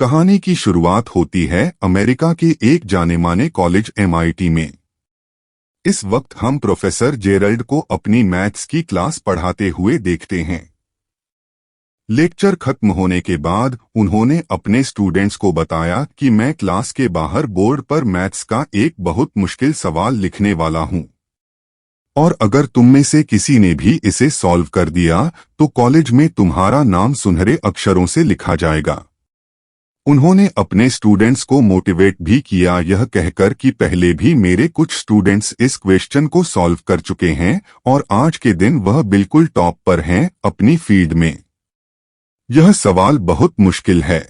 कहानी की शुरुआत होती है अमेरिका के एक जाने-माने कॉलेज MIT में। इस वक्त हम प्रोफेसर जेरल्ड को अपनी मैथ्स की क्लास पढ़ाते हुए देखते हैं। लेक्चर खत्म होने के बाद उन्होंने अपने स्टूडेंट्स को बताया कि मैं क्लास के बाहर बोर्ड पर मैथ्स का एक बहुत मुश्किल सवाल लिखने वाला हूं, और अगर तुम में से किसी ने भी इसे सॉल्व कर दिया तो कॉलेज में तुम्हारा नाम सुनहरे अक्षरों से लिखा जाएगा। उन्होंने अपने स्टूडेंट्स को मोटिवेट भी किया, यह कहकर कि पहले भी मेरे कुछ स्टूडेंट्स इस क्वेश्चन को सॉल्व कर चुके हैं और आज के दिन वह बिल्कुल टॉप पर हैं अपनी फील्ड में। यह सवाल बहुत मुश्किल है।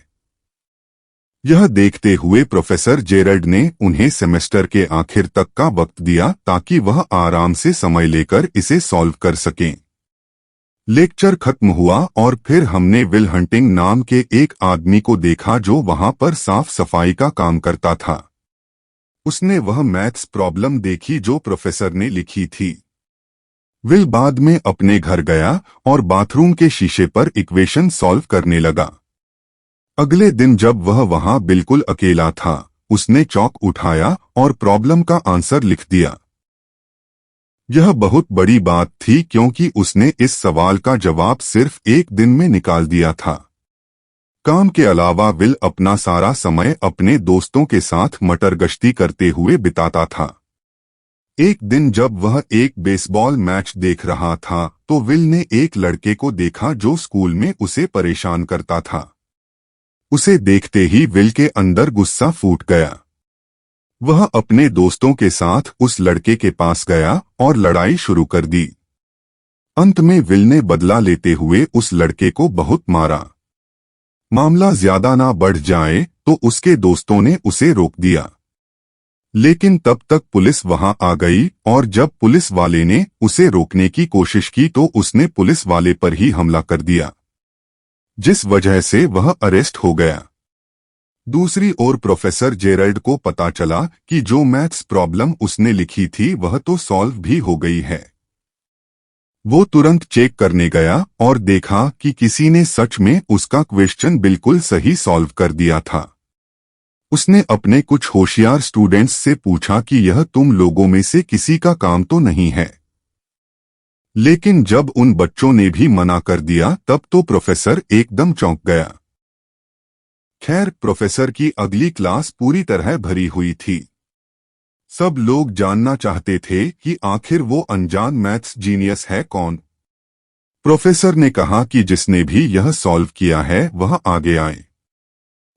यह देखते हुए प्रोफेसर जेरल्ड ने उन्हें सेमेस्टर के आखिर तक का वक्त दिया ताकि वह आराम से समय लेकर इसे सॉल्व कर सकें। लेक्चर खत्म हुआ और फिर हमने विल हंटिंग नाम के एक आदमी को देखा जो वहां पर साफ सफाई का काम करता था। उसने वह मैथ्स प्रॉब्लम देखी जो प्रोफेसर ने लिखी थी। विल बाद में अपने घर गया और बाथरूम के शीशे पर इक्वेशन सॉल्व करने लगा। अगले दिन जब वह वहां बिल्कुल अकेला था, उसने चॉक उठाया और प्रॉब्लम का आंसर लिख दिया। यह बहुत बड़ी बात थी क्योंकि उसने इस सवाल का जवाब सिर्फ एक दिन में निकाल दिया था। काम के अलावा विल अपना सारा समय अपने दोस्तों के साथ मटर गश्ती करते हुए बिताता था। एक दिन जब वह एक बेसबॉल मैच देख रहा था तो विल ने एक लड़के को देखा जो स्कूल में उसे परेशान करता था। उसे देखते ही विल के अंदर गुस्सा फूट गया। वह अपने दोस्तों के साथ उस लड़के के पास गया और लड़ाई शुरू कर दी। अंत में विल ने बदला लेते हुए उस लड़के को बहुत मारा। मामला ज्यादा ना बढ़ जाए तो उसके दोस्तों ने उसे रोक दिया, लेकिन तब तक पुलिस वहां आ गई और जब पुलिस वाले ने उसे रोकने की कोशिश की तो उसने पुलिस वाले पर ही हमला कर दिया, जिस वजह से वह अरेस्ट हो गया। दूसरी ओर प्रोफेसर जेरल्ड को पता चला कि जो मैथ्स प्रॉब्लम उसने लिखी थी वह तो सॉल्व भी हो गई है। वो तुरंत चेक करने गया और देखा कि किसी ने सच में उसका क्वेश्चन बिल्कुल सही सॉल्व कर दिया था। उसने अपने कुछ होशियार स्टूडेंट्स से पूछा कि यह तुम लोगों में से किसी का काम तो नहीं है, लेकिन जब उन बच्चों ने भी मना कर दिया तब तो प्रोफेसर एकदम चौंक गया। खैर, प्रोफेसर की अगली क्लास पूरी तरह भरी हुई थी। सब लोग जानना चाहते थे कि आखिर वो अनजान मैथ्स जीनियस है कौन। प्रोफेसर ने कहा कि जिसने भी यह सॉल्व किया है वह आगे आए,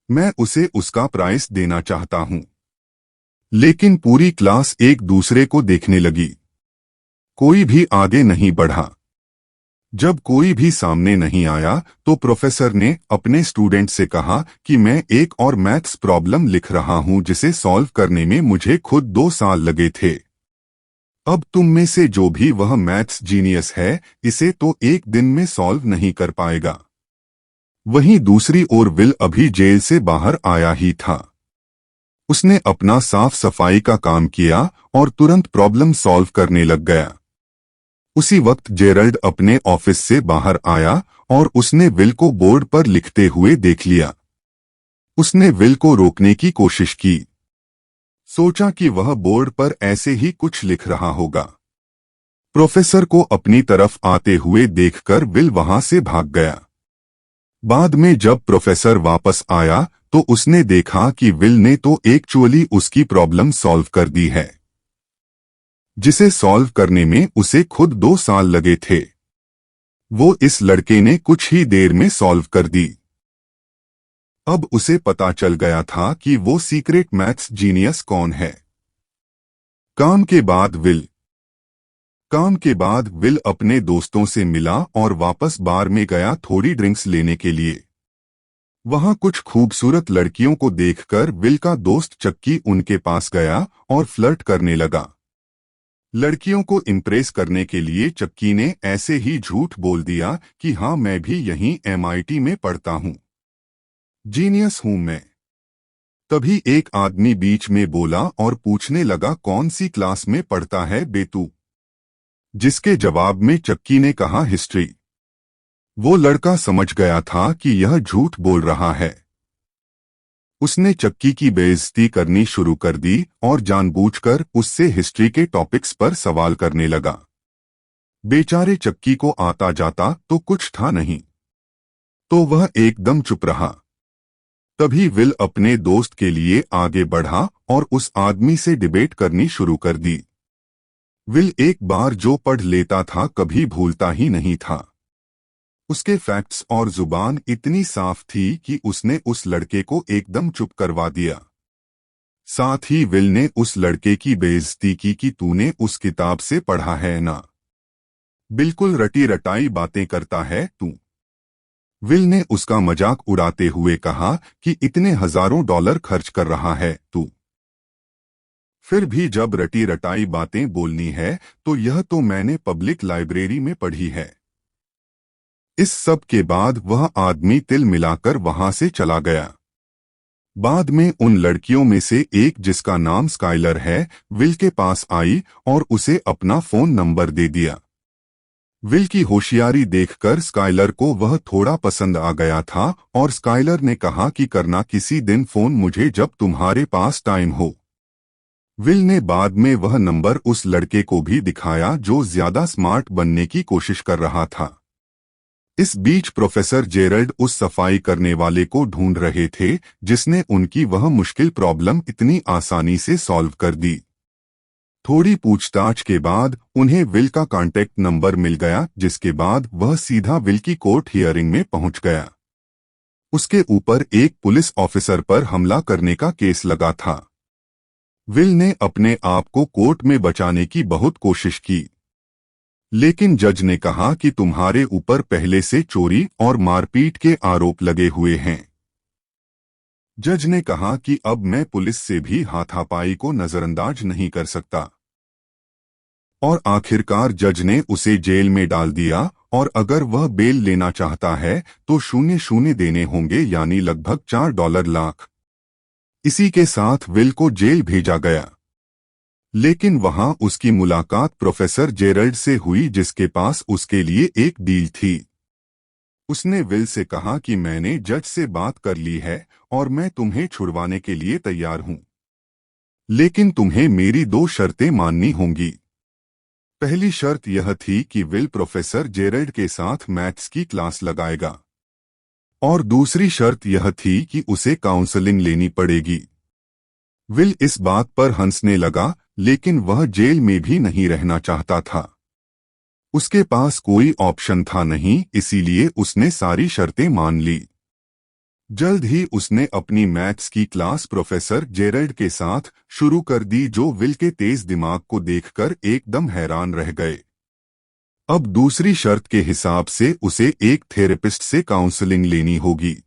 मैं उसे उसका प्राइस देना चाहता हूं। लेकिन पूरी क्लास एक दूसरे को देखने लगी। कोई भी आगे नहीं बढ़ा। जब कोई भी सामने नहीं आया तो प्रोफेसर ने अपने स्टूडेंट से कहा कि मैं एक और मैथ्स प्रॉब्लम लिख रहा हूं जिसे सॉल्व करने में मुझे खुद 2 साल लगे थे। अब तुम में से जो भी वह मैथ्स जीनियस है इसे तो एक दिन में सॉल्व नहीं कर पाएगा। वहीं दूसरी ओर विल अभी जेल से बाहर आया ही था। उसने अपना साफ सफाई का काम किया और तुरंत प्रॉब्लम सॉल्व करने लग गया। उसी वक्त जेरल्ड अपने ऑफिस से बाहर आया और उसने विल को बोर्ड पर लिखते हुए देख लिया। उसने विल को रोकने की कोशिश की। सोचा कि वह बोर्ड पर ऐसे ही कुछ लिख रहा होगा। प्रोफेसर को अपनी तरफ आते हुए देखकर विल वहां से भाग गया। बाद में जब प्रोफेसर वापस आया तो उसने देखा कि विल ने तो एक्चुअली उसकी प्रॉब्लम सॉल्व कर दी है, जिसे सॉल्व करने में उसे खुद 2 साल लगे थे। वो इस लड़के ने कुछ ही देर में सॉल्व कर दी। अब उसे पता चल गया था कि वो सीक्रेट मैथ्स जीनियस कौन है। काम के बाद विल अपने दोस्तों से मिला और वापस बार में गया थोड़ी ड्रिंक्स लेने के लिए। वहां कुछ खूबसूरत लड़कियों को देखकर विल का दोस्त चक्की उनके पास गया और फ्लर्ट करने लगा। लड़कियों को इम्प्रेस करने के लिए चक्की ने ऐसे ही झूठ बोल दिया कि हाँ, मैं भी यहीं MIT में पढ़ता हूँ, जीनियस हूँ मैं। तभी एक आदमी बीच में बोला और पूछने लगा, कौन सी क्लास में पढ़ता है बे तू? जिसके जवाब में चक्की ने कहा, हिस्ट्री। वो लड़का समझ गया था कि यह झूठ बोल रहा है। उसने चक्की की बेइज्जती करनी शुरू कर दी और जानबूझकर उससे हिस्ट्री के टॉपिक्स पर सवाल करने लगा। बेचारे चक्की को आता जाता तो कुछ था नहीं, तो वह एकदम चुप रहा। तभी विल अपने दोस्त के लिए आगे बढ़ा और उस आदमी से डिबेट करनी शुरू कर दी। विल एक बार जो पढ़ लेता था कभी भूलता ही नहीं था। उसके फैक्ट्स और जुबान इतनी साफ थी कि उसने उस लड़के को एकदम चुप करवा दिया। साथ ही विल ने उस लड़के की बेइज्जती की कि तूने उस किताब से पढ़ा है ना, बिल्कुल रटी रटाई बातें करता है तू। विल ने उसका मजाक उड़ाते हुए कहा कि इतने हजारों डॉलर खर्च कर रहा है तू, फिर भी जब रटी रटाई बातें बोलनी है तो यह तो मैंने पब्लिक लाइब्रेरी में पढ़ी है। इस सब के बाद वह आदमी तिल मिलाकर वहां से चला गया। बाद में उन लड़कियों में से एक जिसका नाम स्काइलर है, विल के पास आई और उसे अपना फोन नंबर दे दिया। विल की होशियारी देखकर स्काइलर को वह थोड़ा पसंद आ गया था और स्काइलर ने कहा कि करना किसी दिन फोन मुझे जब तुम्हारे पास टाइम हो। विल ने बाद में वह नंबर उस लड़के को भी दिखाया जो ज्यादा स्मार्ट बनने की कोशिश कर रहा था। इस बीच प्रोफेसर जेरल्ड उस सफाई करने वाले को ढूंढ रहे थे जिसने उनकी वह मुश्किल प्रॉब्लम इतनी आसानी से सॉल्व कर दी। थोड़ी पूछताछ के बाद उन्हें विल का कांटेक्ट नंबर मिल गया, जिसके बाद वह सीधा विल की कोर्ट हियरिंग में पहुंच गया। उसके ऊपर एक पुलिस ऑफिसर पर हमला करने का केस लगा था। विल ने अपने आप को कोर्ट में बचाने की बहुत कोशिश की, लेकिन जज ने कहा कि तुम्हारे ऊपर पहले से चोरी और मारपीट के आरोप लगे हुए हैं। जज ने कहा कि अब मैं पुलिस से भी हाथापाई को नजरअंदाज नहीं कर सकता, और आखिरकार जज ने उसे जेल में डाल दिया और अगर वह बेल लेना चाहता है तो 0 देने होंगे, यानी लगभग $4 लाख। इसी के साथ विल को जेल भेजा गया, लेकिन वहां उसकी मुलाकात प्रोफेसर जेरल्ड से हुई जिसके पास उसके लिए एक डील थी। उसने विल से कहा कि मैंने जज से बात कर ली है और मैं तुम्हें छुड़वाने के लिए तैयार हूं, लेकिन तुम्हें मेरी 2 शर्तें माननी होंगी। पहली शर्त यह थी कि विल प्रोफेसर जेरल्ड के साथ मैथ्स की क्लास लगाएगा, और दूसरी शर्त यह थी कि उसे काउंसलिंग लेनी पड़ेगी। विल इस बात पर हंसने लगा, लेकिन वह जेल में भी नहीं रहना चाहता था। उसके पास कोई ऑप्शन था नहीं, इसीलिए उसने सारी शर्तें मान ली। जल्द ही उसने अपनी मैथ्स की क्लास प्रोफेसर जेरल्ड के साथ शुरू कर दी, जो विल के तेज दिमाग को देखकर एकदम हैरान रह गए। अब दूसरी शर्त के हिसाब से उसे एक थेरेपिस्ट से काउंसलिंग लेनी होगी,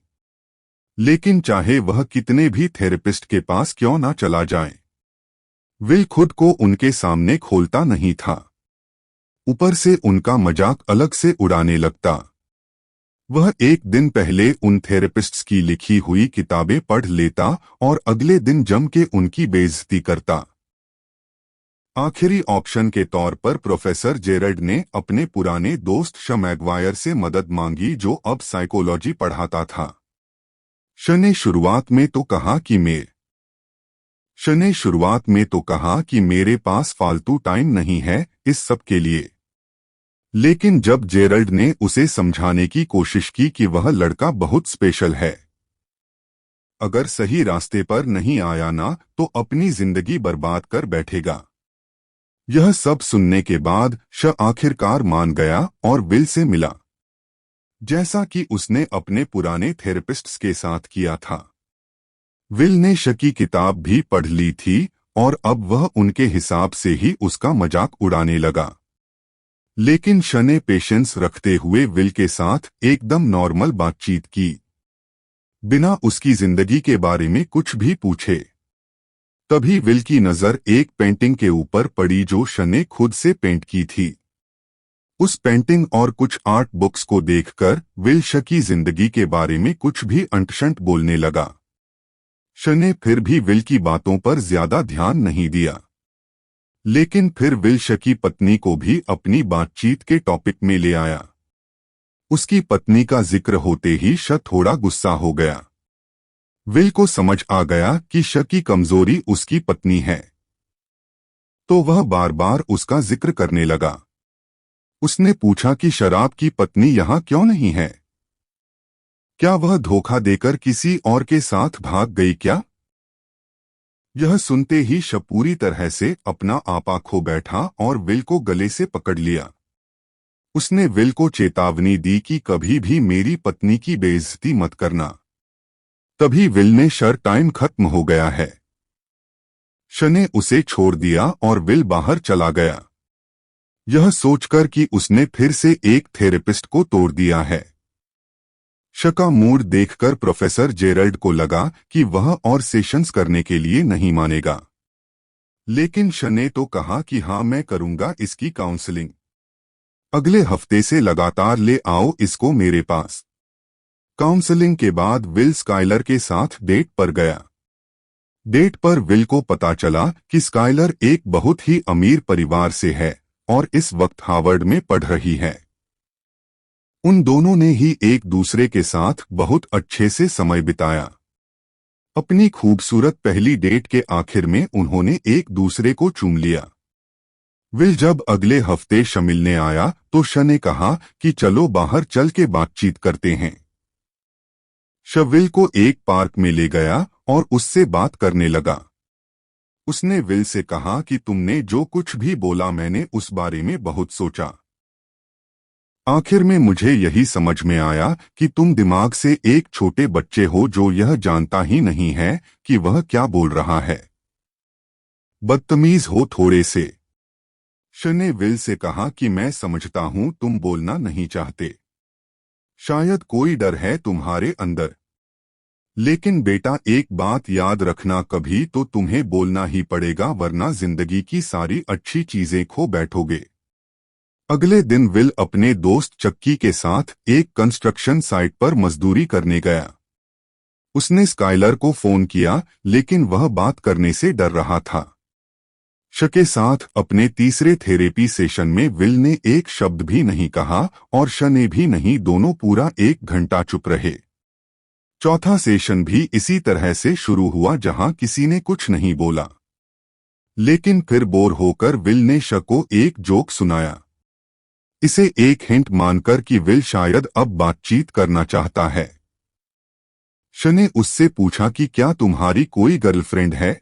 लेकिन चाहे वह कितने भी थेरेपिस्ट के पास क्यों ना चला जाए, विल खुद को उनके सामने खोलता नहीं था। ऊपर से उनका मजाक अलग से उड़ाने लगता। वह एक दिन पहले उन थेरेपिस्ट्स की लिखी हुई किताबें पढ़ लेता और अगले दिन जम के उनकी बेइज्जती करता। आखिरी ऑप्शन के तौर पर प्रोफेसर जेरल्ड ने अपने पुराने दोस्त श मैगवायर से मदद मांगी, जो अब साइकोलॉजी पढ़ाता था। श ने शुरुआत में तो कहा कि मेरे पास फालतू टाइम नहीं है इस सब के लिए, लेकिन जब जेरल्ड ने उसे समझाने की कोशिश की कि वह लड़का बहुत स्पेशल है, अगर सही रास्ते पर नहीं आया ना तो अपनी जिंदगी बर्बाद कर बैठेगा, यह सब सुनने के बाद श आखिरकार मान गया और विल से मिला, जैसा कि उसने अपने पुराने थेरेपिस्ट्स के साथ किया था। विल ने श की किताब भी पढ़ ली थी और अब वह उनके हिसाब से ही उसका मजाक उड़ाने लगा, लेकिन श ने पेशेंस रखते हुए विल के साथ एकदम नॉर्मल बातचीत की, बिना उसकी जिंदगी के बारे में कुछ भी पूछे। तभी विल की नजर एक पेंटिंग के ऊपर पड़ी जो श ने खुद से पेंट की थी। उस पेंटिंग और कुछ आर्ट बुक्स को देखकर विल श की जिंदगी के बारे में कुछ भी अंटशंट बोलने लगा। श ने फिर भी विल की बातों पर ज्यादा ध्यान नहीं दिया, लेकिन फिर विल श की पत्नी को भी अपनी बातचीत के टॉपिक में ले आया। उसकी पत्नी का जिक्र होते ही श थोड़ा गुस्सा हो गया। विल को समझ आ गया कि श की कमजोरी उसकी पत्नी है, तो वह बार बार उसका जिक्र करने लगा। उसने पूछा कि शराब की पत्नी यहाँ क्यों नहीं है? क्या वह धोखा देकर किसी और के साथ भाग गई क्या? यह सुनते ही श पूरी तरह से अपना आपा खो बैठा और विल को गले से पकड़ लिया। उसने विल को चेतावनी दी कि कभी भी मेरी पत्नी की बेइज्जती मत करना। तभी विल ने शर टाइम खत्म हो गया है। श ने उसे छोड़ दिया और विल बाहर चला गया, यह सोचकर कि उसने फिर से एक थेरेपिस्ट को तोड़ दिया है। श का मूड देखकर प्रोफेसर जेरल्ड को लगा कि वह और सेशंस करने के लिए नहीं मानेगा। लेकिन श ने तो कहा कि हाँ, मैं करूंगा इसकी काउंसलिंग। अगले हफ्ते से लगातार ले आओ इसको मेरे पास। काउंसलिंग के बाद विल स्काइलर के साथ डेट पर गया। डेट पर विल को पता चला कि स्काइलर एक बहुत ही अमीर परिवार से है और इस वक्त हार्वर्ड में पढ़ रही है। उन दोनों ने ही एक दूसरे के साथ बहुत अच्छे से समय बिताया। अपनी खूबसूरत पहली डेट के आखिर में उन्होंने एक दूसरे को चूम लिया। विल जब अगले हफ्ते श मिलने आया तो श ने कहा कि चलो बाहर चल के बातचीत करते हैं। श विल को एक पार्क में ले गया और उससे बात करने लगा। उसने विल से कहा कि तुमने जो कुछ भी बोला मैंने उस बारे में बहुत सोचा। आखिर में मुझे यही समझ में आया कि तुम दिमाग से एक छोटे बच्चे हो जो यह जानता ही नहीं है कि वह क्या बोल रहा है। बदतमीज हो थोड़े से। श ने विल से कहा कि मैं समझता हूं तुम बोलना नहीं चाहते। शायद कोई डर है तुम्हारे अंदर। लेकिन बेटा, एक बात याद रखना, कभी तो तुम्हें बोलना ही पड़ेगा वरना जिंदगी की सारी अच्छी चीजें खो बैठोगे। अगले दिन विल अपने दोस्त चक्की के साथ एक कंस्ट्रक्शन साइट पर मजदूरी करने गया। उसने स्काइलर को फोन किया लेकिन वह बात करने से डर रहा था। श के साथ अपने तीसरे थेरेपी सेशन में विल ने एक शब्द भी नहीं कहा और श ने भी नहीं। दोनों पूरा 1 घंटा चुप रहे। चौथा सेशन भी इसी तरह से शुरू हुआ जहां किसी ने कुछ नहीं बोला। लेकिन फिर बोर होकर विल ने श को एक जोक सुनाया। इसे एक हिंट मानकर कि विल शायद अब बातचीत करना चाहता है। श ने उससे पूछा कि क्या तुम्हारी कोई गर्लफ्रेंड है?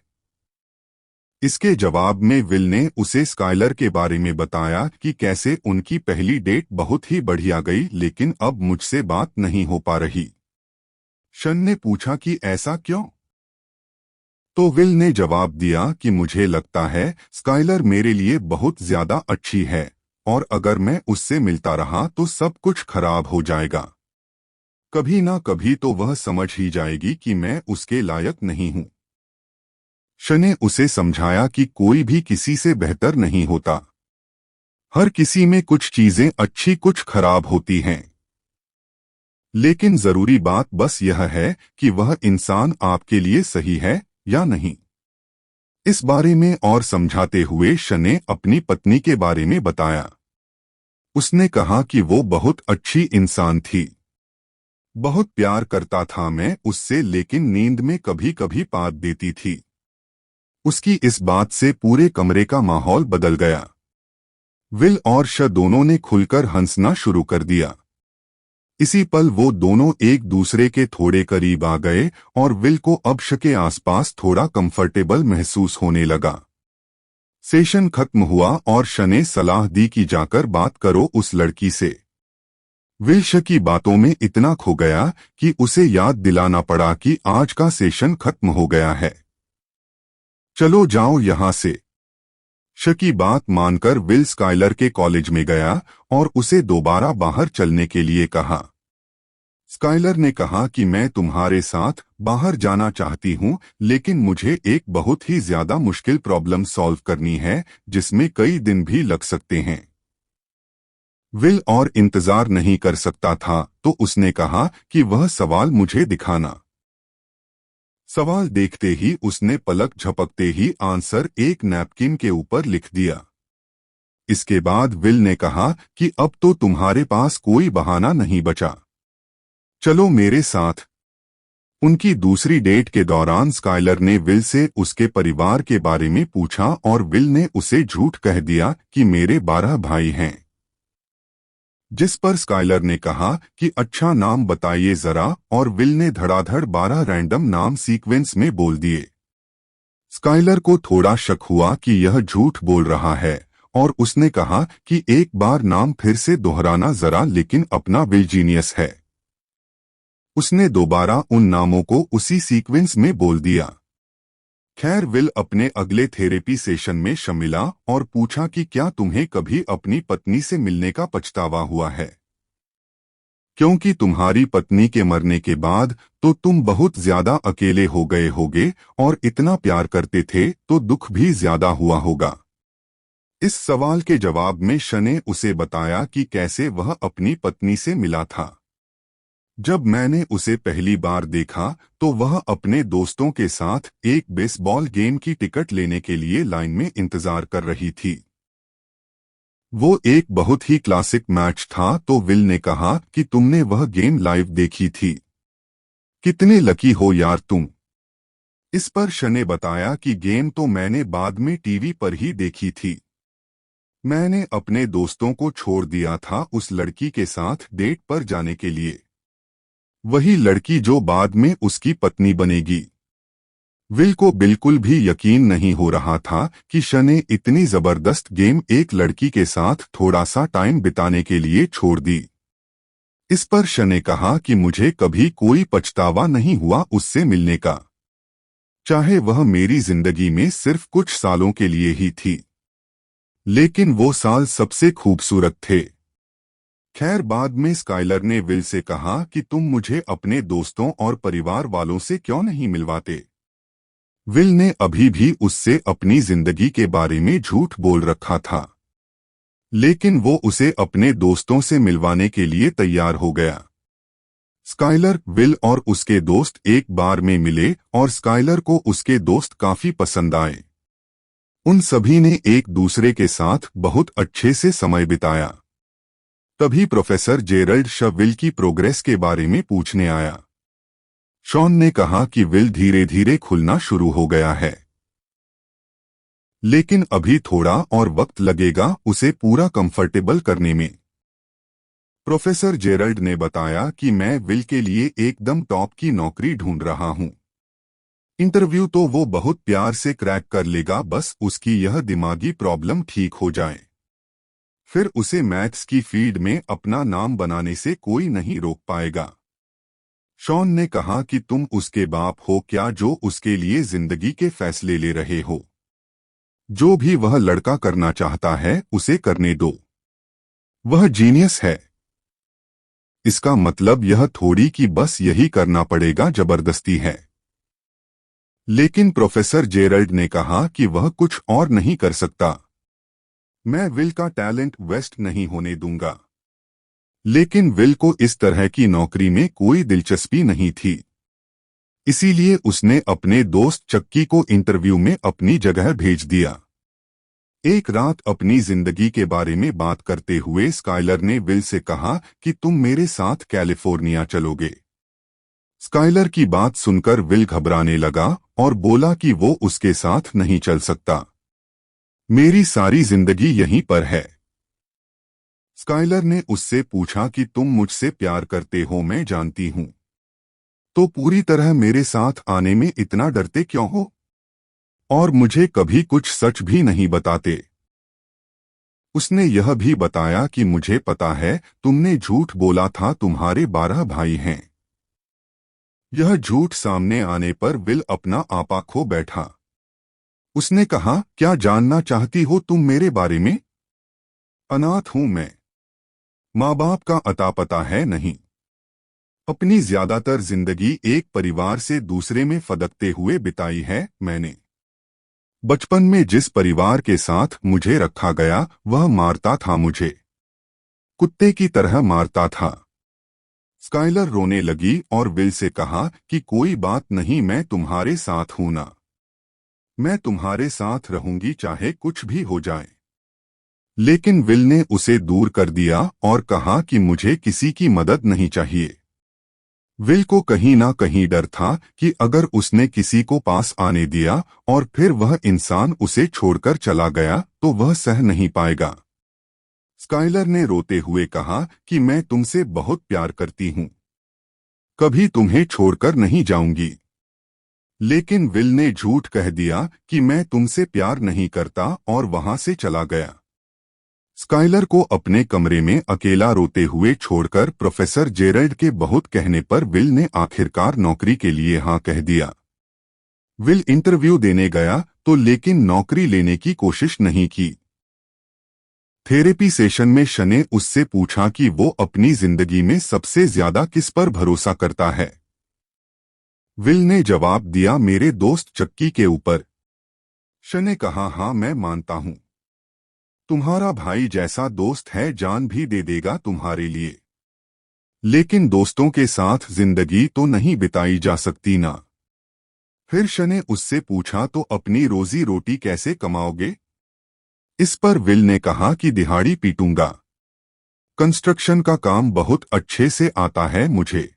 इसके जवाब में विल ने उसे स्काइलर के बारे में बताया कि कैसे उनकी पहली डेट बहुत ही बढ़िया गई लेकिन अब मुझसे बात नहीं हो पा रही। शन ने पूछा कि ऐसा क्यों? तो विल ने जवाब दिया कि मुझे लगता है स्काइलर मेरे लिए बहुत ज्यादा अच्छी है और अगर मैं उससे मिलता रहा तो सब कुछ खराब हो जाएगा। कभी ना कभी तो वह समझ ही जाएगी कि मैं उसके लायक नहीं हूं। श ने उसे समझाया कि कोई भी किसी से बेहतर नहीं होता। हर किसी में कुछ चीजें अच्छी कुछ खराब होती हैं। लेकिन जरूरी बात बस यह है कि वह इंसान आपके लिए सही है या नहीं। इस बारे में और समझाते हुए श ने अपनी पत्नी के बारे में बताया। उसने कहा कि वो बहुत अच्छी इंसान थी। बहुत प्यार करता था मैं उससे, लेकिन नींद में कभी कभी पाद देती थी। उसकी इस बात से पूरे कमरे का माहौल बदल गया। विल और श दोनों ने खुलकर हंसना शुरू कर दिया। इसी पल वो दोनों एक दूसरे के थोड़े करीब आ गए और विल को अब श के आसपास थोड़ा कंफर्टेबल महसूस होने लगा। सेशन खत्म हुआ और श ने सलाह दी कि जाकर बात करो उस लड़की से। विल श की बातों में इतना खो गया कि उसे याद दिलाना पड़ा कि आज का सेशन खत्म हो गया है। चलो जाओ यहां से। श की बात मानकर विल स्काइलर के कॉलेज में गया और उसे दोबारा बाहर चलने के लिए कहा। स्काइलर ने कहा कि मैं तुम्हारे साथ बाहर जाना चाहती हूं, लेकिन मुझे एक बहुत ही ज्यादा मुश्किल प्रॉब्लम सॉल्व करनी है जिसमें कई दिन भी लग सकते हैं। विल और इंतजार नहीं कर सकता था तो उसने कहा कि वह सवाल मुझे दिखाना। सवाल देखते ही उसने पलक झपकते ही आंसर एक नैपकिन के ऊपर लिख दिया। इसके बाद विल ने कहा कि अब तो तुम्हारे पास कोई बहाना नहीं बचा। चलो मेरे साथ। उनकी दूसरी डेट के दौरान स्काइलर ने विल से उसके परिवार के बारे में पूछा और विल ने उसे झूठ कह दिया कि मेरे 12 भाई हैं। जिस पर स्काइलर ने कहा कि अच्छा नाम बताइए जरा, और विल ने धड़ाधड़ 12 रैंडम नाम सीक्वेंस में बोल दिए। स्काइलर को थोड़ा शक हुआ कि यह झूठ बोल रहा है और उसने कहा कि एक बार नाम फिर से दोहराना जरा, लेकिन अपना विल जीनियस है। उसने दोबारा उन नामों को उसी सीक्वेंस में बोल दिया। खैर, विल अपने अगले थेरेपी सेशन में शमिला और पूछा कि क्या तुम्हें कभी अपनी पत्नी से मिलने का पछतावा हुआ है, क्योंकि तुम्हारी पत्नी के मरने के बाद तो तुम बहुत ज्यादा अकेले हो गए होगे और इतना प्यार करते थे तो दुख भी ज्यादा हुआ होगा। इस सवाल के जवाब में श ने उसे बताया कि कैसे वह अपनी पत्नी से मिला था। जब मैंने उसे पहली बार देखा तो वह अपने दोस्तों के साथ एक बेसबॉल गेम की टिकट लेने के लिए लाइन में इंतजार कर रही थी। वो एक बहुत ही क्लासिक मैच था। तो विल ने कहा कि तुमने वह गेम लाइव देखी थी, कितने लकी हो यार तुम। इस पर श ने बताया कि गेम तो मैंने बाद में टीवी पर ही देखी थी। मैंने अपने दोस्तों को छोड़ दिया था उस लड़की के साथ डेट पर जाने के लिए, वही लड़की जो बाद में उसकी पत्नी बनेगी। विल को बिल्कुल भी यकीन नहीं हो रहा था कि श ने इतनी जबरदस्त गेम एक लड़की के साथ थोड़ा सा टाइम बिताने के लिए छोड़ दी। इस पर श ने कहा कि मुझे कभी कोई पछतावा नहीं हुआ उससे मिलने का, चाहे वह मेरी जिंदगी में सिर्फ कुछ सालों के लिए ही थी, लेकिन वो साल सबसे खूबसूरत थे। खैर, बाद में स्काइलर ने विल से कहा कि तुम मुझे अपने दोस्तों और परिवार वालों से क्यों नहीं मिलवाते। विल ने अभी भी उससे अपनी जिंदगी के बारे में झूठ बोल रखा था, लेकिन वो उसे अपने दोस्तों से मिलवाने के लिए तैयार हो गया। स्काइलर, विल और उसके दोस्त एक बार में मिले और स्काइलर को उसके दोस्त काफी पसंद आए। उन सभी ने एक दूसरे के साथ बहुत अच्छे से समय बिताया। तभी प्रोफेसर जेरल्ड विल की प्रोग्रेस के बारे में पूछने आया। शॉन ने कहा कि विल धीरे धीरे खुलना शुरू हो गया है, लेकिन अभी थोड़ा और वक्त लगेगा उसे पूरा कंफर्टेबल करने में। प्रोफेसर जेरल्ड ने बताया कि मैं विल के लिए एकदम टॉप की नौकरी ढूंढ रहा हूं। इंटरव्यू तो वो बहुत प्यार से क्रैक कर लेगा, बस उसकी यह दिमागी प्रॉब्लम ठीक हो जाए, फिर उसे मैथ्स की फील्ड में अपना नाम बनाने से कोई नहीं रोक पाएगा। शॉन ने कहा कि तुम उसके बाप हो क्या जो उसके लिए जिंदगी के फैसले ले रहे हो। जो भी वह लड़का करना चाहता है उसे करने दो, वह जीनियस है। इसका मतलब यह थोड़ी कि बस यही करना पड़ेगा जबरदस्ती है। लेकिन प्रोफेसर जेरल्ड ने कहा कि वह कुछ और नहीं कर सकता। मैं विल का टैलेंट वेस्ट नहीं होने दूंगा। लेकिन विल को इस तरह की नौकरी में कोई दिलचस्पी नहीं थी, इसीलिए उसने अपने दोस्त चक्की को इंटरव्यू में अपनी जगह भेज दिया। एक रात अपनी जिंदगी के बारे में बात करते हुए स्काइलर ने विल से कहा कि तुम मेरे साथ कैलिफोर्निया चलोगे। स्काइलर की बात सुनकर विल घबराने लगा और बोला कि वो उसके साथ नहीं चल सकता। मेरी सारी जिंदगी यहीं पर है। स्काइलर ने उससे पूछा कि तुम मुझसे प्यार करते हो, मैं जानती हूं, तो पूरी तरह मेरे साथ आने में इतना डरते क्यों हो, और मुझे कभी कुछ सच भी नहीं बताते। उसने यह भी बताया कि मुझे पता है तुमने झूठ बोला था, तुम्हारे 12 भाई हैं। यह झूठ सामने आने पर विल अपना आपा खो बैठा। उसने कहा, क्या जानना चाहती हो तुम मेरे बारे में? अनाथ हूं मैं, माँ बाप का अता पता है नहीं। अपनी ज्यादातर जिंदगी एक परिवार से दूसरे में फदकते हुए बिताई है मैंने। बचपन में जिस परिवार के साथ मुझे रखा गया वह मारता था मुझे, कुत्ते की तरह मारता था। स्काइलर रोने लगी और विल से कहा कि कोई बात नहीं, मैं तुम्हारे साथ हूं ना, मैं तुम्हारे साथ रहूंगी चाहे कुछ भी हो जाए। लेकिन विल ने उसे दूर कर दिया और कहा कि मुझे किसी की मदद नहीं चाहिए। विल को कहीं ना कहीं डर था कि अगर उसने किसी को पास आने दिया और फिर वह इंसान उसे छोड़कर चला गया तो वह सह नहीं पाएगा। स्काइलर ने रोते हुए कहा कि मैं तुमसे बहुत प्यार करती हूं, कभी तुम्हें छोड़कर नहीं जाऊंगी। लेकिन विल ने झूठ कह दिया कि मैं तुमसे प्यार नहीं करता और वहां से चला गया। स्काइलर को अपने कमरे में अकेला रोते हुए छोड़कर प्रोफेसर जेरल्ड के बहुत कहने पर विल ने आखिरकार नौकरी के लिए हाँ कह दिया। विल इंटरव्यू देने गया तो लेकिन नौकरी लेने की कोशिश नहीं की। थेरेपी सेशन में शन ने उससे पूछा कि वो अपनी जिंदगी में सबसे ज्यादा किस पर भरोसा करता है। विल ने जवाब दिया, मेरे दोस्त चक्की के ऊपर। शन ने कहा, हाँ मैं मानता हूं, तुम्हारा भाई जैसा दोस्त है जान भी दे देगा तुम्हारे लिए, लेकिन दोस्तों के साथ जिंदगी तो नहीं बिताई जा सकती ना। फिर शन ने उससे पूछा, तो अपनी रोजी रोटी कैसे कमाओगे? इस पर विल ने कहा कि दिहाड़ी पीटूंगा, कंस्ट्रक्शन का काम बहुत अच्छे से आता है मुझे,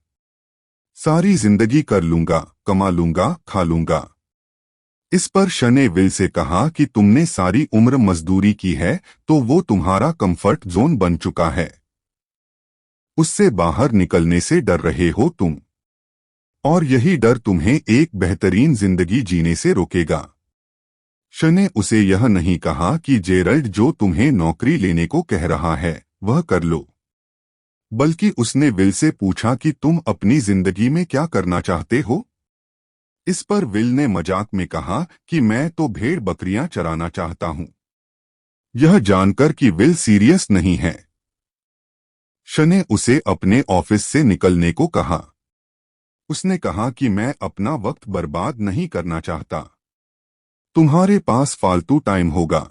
सारी जिंदगी कर लूंगा, कमा लूंगा, खा लूंगा। इस पर शन ने विल से कहा कि तुमने सारी उम्र मजदूरी की है तो वो तुम्हारा कंफर्ट जोन बन चुका है, उससे बाहर निकलने से डर रहे हो तुम, और यही डर तुम्हें एक बेहतरीन जिंदगी जीने से रोकेगा। शन ने उसे यह नहीं कहा कि जेरल्ड जो तुम्हें नौकरी लेने को कह रहा है वह कर लो, बल्कि उसने विल से पूछा कि तुम अपनी जिंदगी में क्या करना चाहते हो। इस पर विल ने मजाक में कहा कि मैं तो भेड़ बकरियां चराना चाहता हूं। यह जानकर कि विल सीरियस नहीं है, शन ने उसे अपने ऑफिस से निकलने को कहा। उसने कहा कि मैं अपना वक्त बर्बाद नहीं करना चाहता, तुम्हारे पास फालतू टाइम होगा,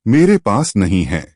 मेरे पास नहीं है।